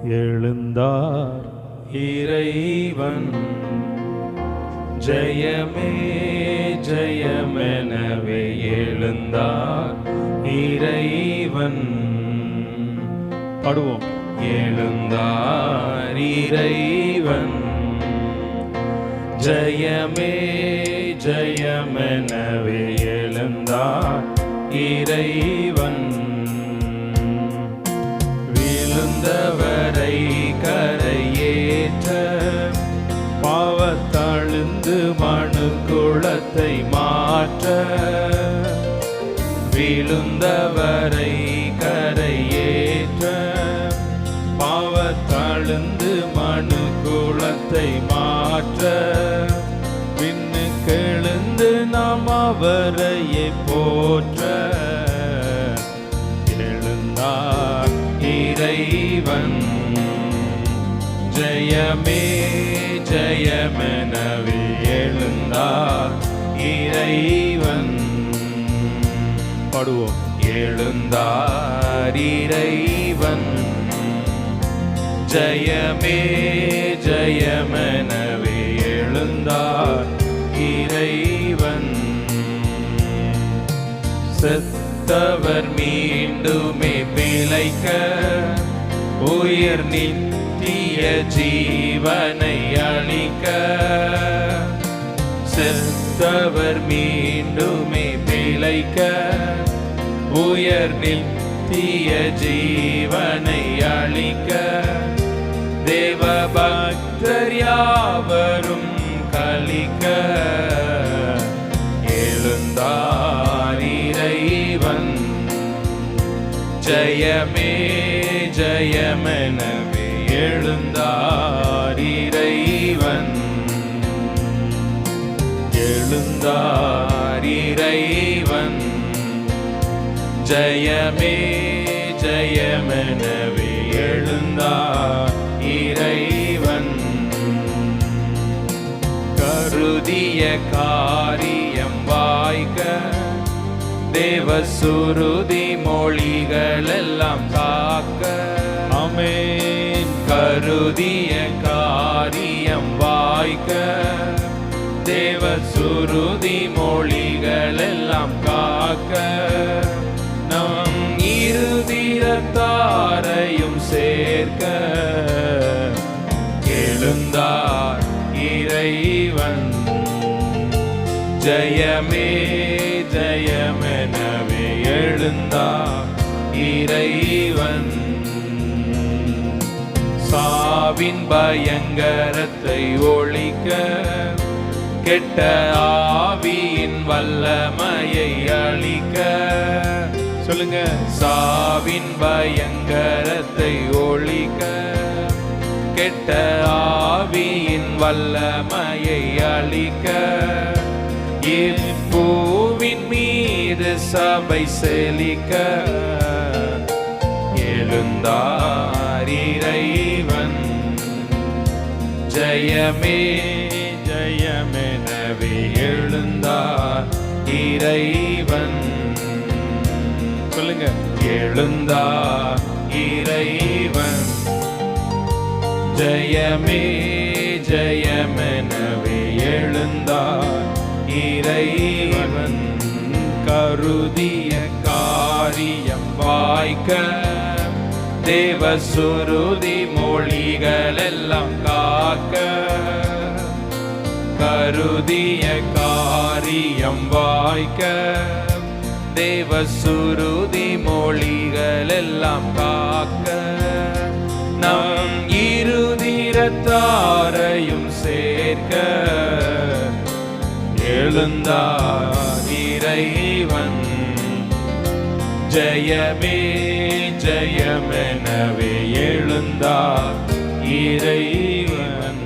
எழுந்தார் இறைவன். ஜெயமே ஜெயமெனவே எழுந்தார் இறைவன். பாடுவோம். எழுந்தார் இறைவன். ஜெயமே ஜெயமெனவே எழுந்தார் இறைவன். விழுந்தவரை கரையேற்ற பாவத்தழுந்து மனு குலத்தை மாற்ற. விழுந்தவரை கரையேற்ற பாவத்தழுந்து மனு குலத்தை மாற்ற. விண்ணுக்கெழுந்து நாம் அவரையே போற்ற. எழுந்தார் இறைவன். ஜெயமே ஜெயமெனவே எழுந்தார் இறைவன். பாடுவோம். எழுந்தார் இறைவன். ஜெயமே ஜெயமெனவே எழுந்தார் இறைவன். செத்தவர் மீண்டுமே பிழைக்க உயிர் நித்திய ஜீவனை அளிக்க. செத்தவர் மீண்டுமே பிழைக்க உயர் நித்திய ஜீவனை அளிக்க. தேவ பக்தர் யாவரும் கலிக்க. எழுந்தார் இறைவன். ஜெயமே ஜெயமெனவே எழுந்தார் இறைவன். எழுந்தார் இறைவன். ஜெயமே ஜெயமெனவே எழுந்தார் இறைவன். கருதிய காரியம் வாய்க்க தேவ சுருதி மொழிகள் எல்லாம் காக்க. ஆமென். கருதிய காரியம் வாய்க்க தேவ சுருதி மொழிகள் எல்லாம் காக்க. நம் இருதிரத்தாரையும் சேர்க்க. எழுந்தார் இறைவன். ஜெயமே ஜெயமெனவே எழுந்தார் இறைவன். சாவின் பயங்கரத்தை ஒழிக்க கெட்ட ஆவியின் வல்லமையை அழிக்க. சொல்லுங்க. சாவின் பயங்கரத்தை ஒழிக்க கெட்ட ஆவியின் வல்லமையை அழிக்க. இப்பூவின் மீது சபை செழிக்க. எழுந்தார் இறைவன். ஜெயமே ஜெயமெனவே எழுந்தார் இறைவன். சொல்லுங்க. எழுந்தார் இறைவன். ஜெயமே ஜெயமெனவே எழுந்தார் இறைவன். கருதிய காரியம் வாய்க்க தேவ சுருதி மொழிகள் எல்லாம் காக்க. கருதிய காரியம் வாய்க்க தேவ சுருதி மொழிகள் எல்லாம் காக்க. நம் இருதிரத்தாரையும் சேர்க்க. எழுந்தார் இறைவன். ஜெயமே ஜெயமெனவே எழுந்தார் இறைவன்.